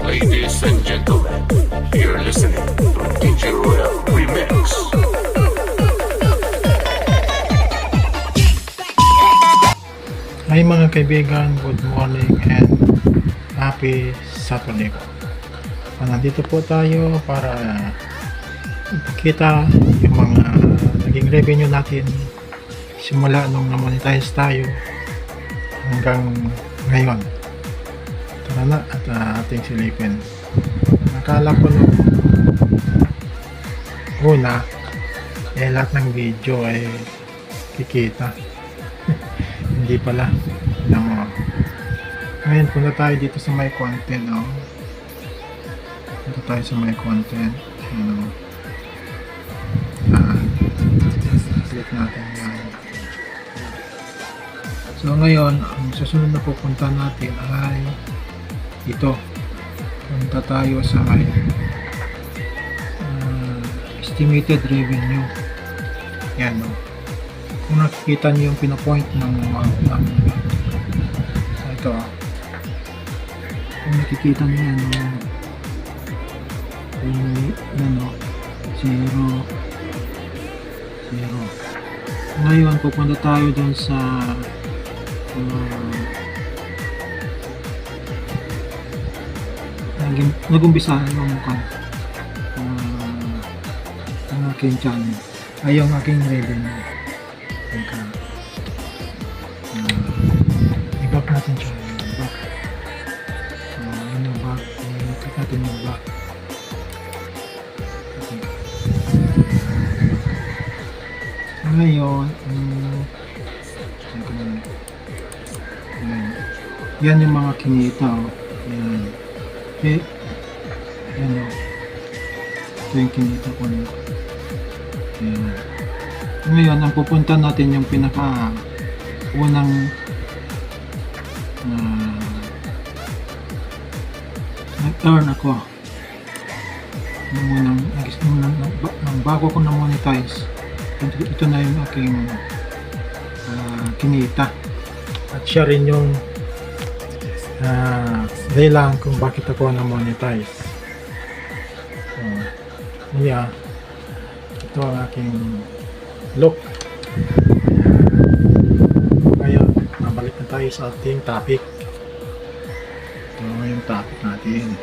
Ladies and gentlemen, you're listening to DJ Royal Remix. Hi mga kaibigan, good morning and happy Saturday po. Nandito po tayo para ipakita yung mga naging revenue natin simula nung na-monetize tayo hanggang ngayon. Tara na at ating silipin. Nakala ko nung una lahat ng video ay kikita. Hindi pala. Tignan mo. Ngayon punta tayo dito sa my content. Punta tayo sa my content. Click natin yan. So ngayon, ang susunod na pupunta natin ay ito. Punta tayo sa estimated revenue. Yan o. Kung nakikita niyo yung pinapoint ng ito, kung nakikita niyo yan, zero. Ngayon pupunta tayo dun sa nag-umpisa yung ang aking channel ay yung aking revenue. I-back natin siya. Back. Back. Click natin yung back. Okay. Ngayon, yan yung mga kinita. Yan. Okay. Yan o. Ito yung kinita ko. Yan. Ngayon, ang pupunta natin yung pinaka unang nag-earn ako bago ko na-monetize. Ito na yung aking kinita at siya rin yung dahilan kung bakit ako na-monetize. So, yeah, ito ang aking look. Ngayon, mabalik na tayo sa ating topic. Ito yung topic natin.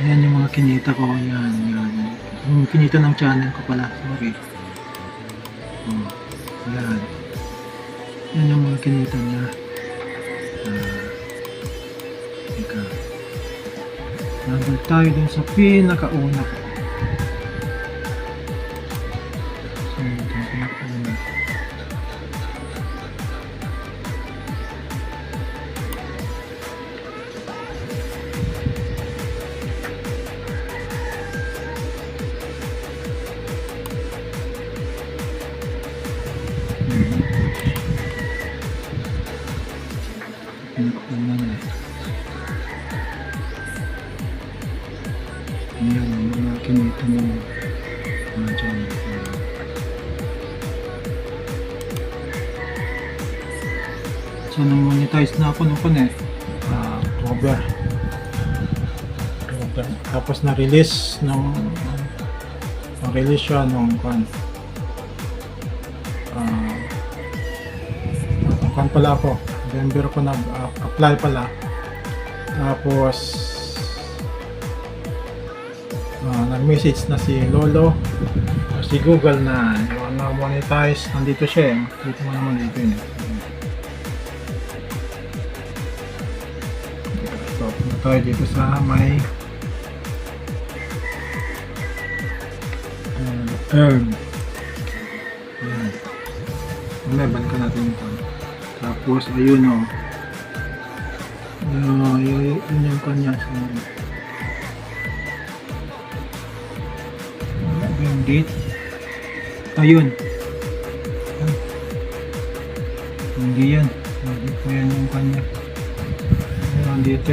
Ayan yung mga kinita ko. Yan. Yung kinita ng channel ko pala. Sorry. Yan. Yan yung mga kinita niya. Teka. Nabalik tayo dun sa pinakauna ko. Ayan, mga kinita mo dyan. So, nang-monetize na ako nung October. Tapos na-release siya nung pala ako. November ko nag-apply pala. Tapos nag-message na si Lolo o si Google na yung na-monetize. Nandito siya dito mo naman dito yun. So, punta tayo dito sa may earn. Ayan. Mamaya balikan natin ito. Tapos ayun yun yung kanya. Yung date. Ayun. Hindi yan. Hindi po yan yung kanya. Ayun dito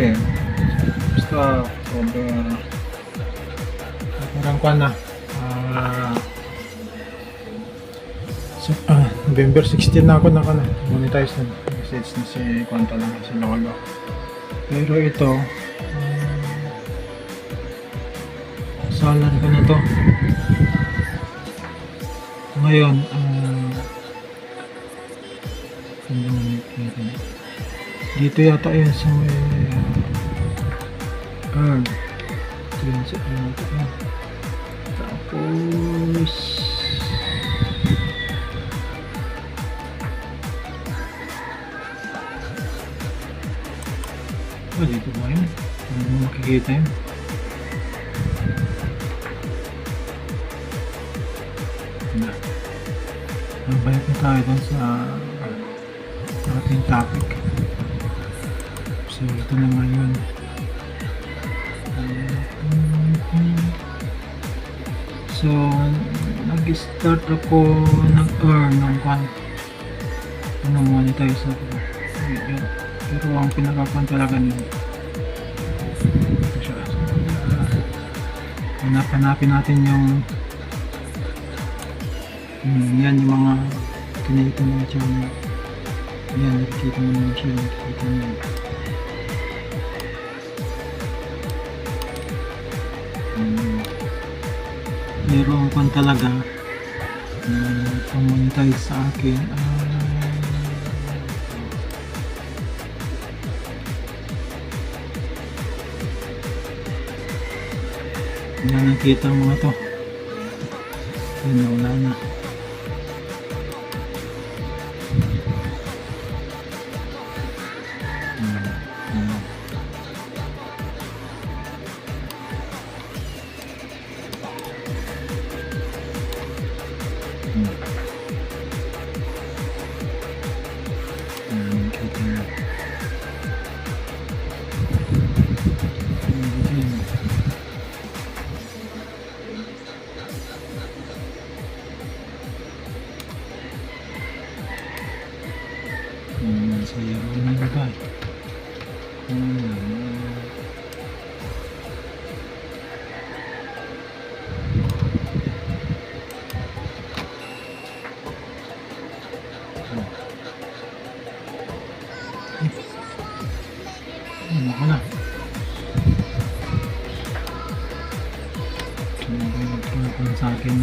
Basta parang kwa na. November 16 na ako monetize na. message na si Kwan talaga, si Lolo. Pero ito, salan ko na to. Ngayon, dito yata yun sa may earn. Ito yun sa earn. Tapos dito ba yun? Hindi mo makikita yun. Balik na tayo dun sa ating topic. So ito na ngayon. So nag-start ako nag-earn ng monetize ako. Pero ang pinakakuan talaga nito, hanapin natin yung yan yung mga kinita mga channel. Yan, nakikita mo naman siya, nakikita mo. Pero ang pan talaga pang-monetize sa akin yan, nakita mo nga to. Yan, wala na. Saya ini juga. Mana? Coba sa akin.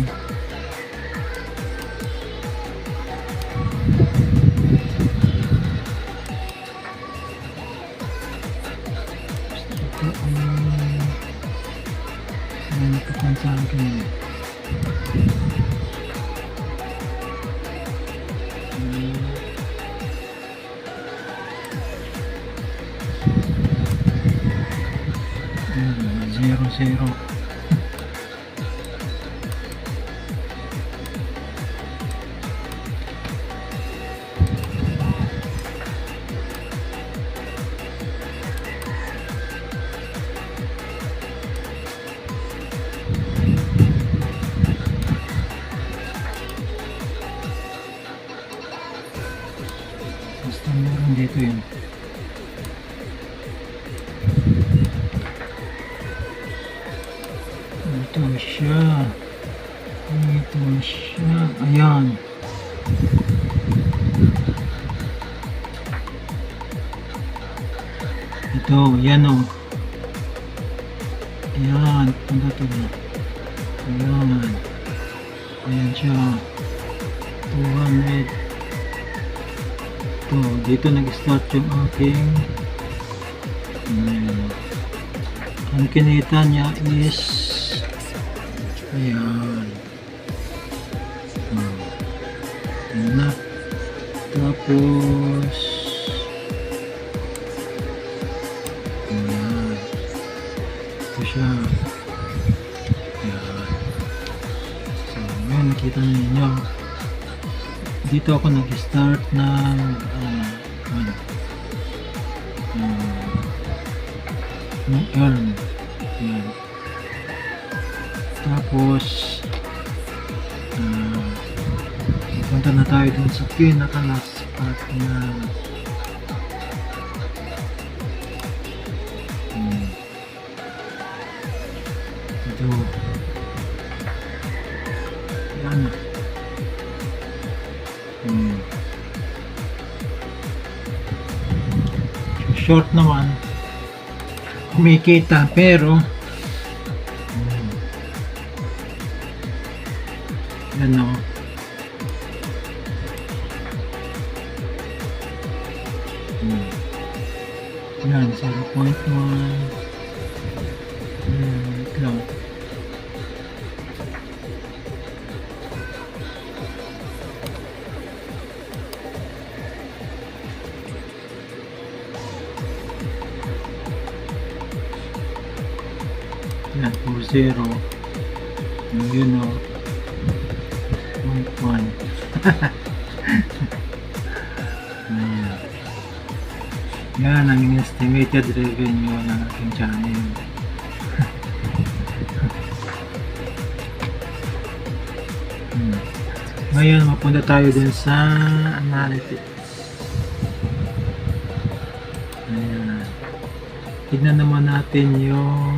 Nakapan sa akin. Zero. Basta meron dito yun. Ito siya. Ayan. Ito, yan o. Ayan, punta to na. Ayan. Ayan siya. 200. Ito, dito nag-start yung aking ang kinita niya is ayan. Ayan na. Tapos ayan. Ito siya. Ayan. So, ngayon nakita ninyo. Dito ako nag-start ng earn. Ayan. Tapos punta na tayo dun sa pinaka-last part na ito. Ayan. short naman kumikita, pero yan o. Yan, 0.1. Wait lang. Yan, 4-0. Yun o. 0.1. Ayan. Yan ang estimated revenue ng aking channel. Ngayon, mapunta tayo dun sa analytics. Ayan. Tignan naman natin yung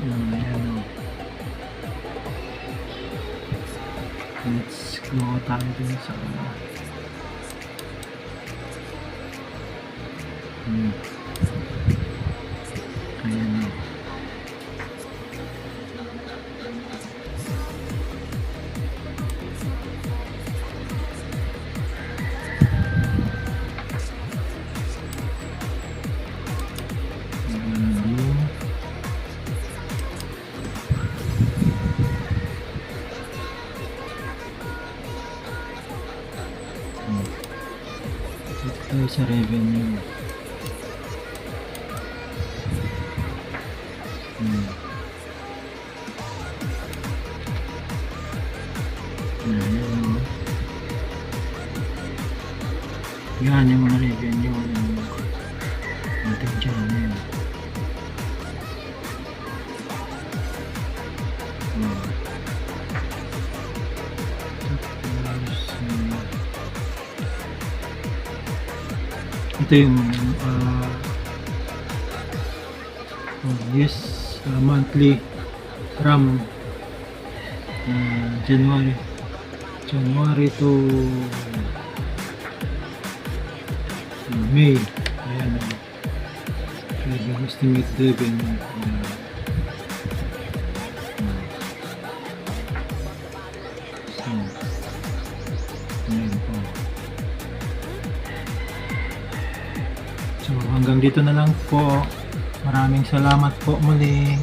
ayan o. Let's go tayo dun sa ayan o. Dito tayo sa revenue. Yan yung mga revenue ng ating channel. Ito yung monthly from January to May. Ayan o. Estimate revenue. So hanggang dito na lang po. Maraming salamat po muli.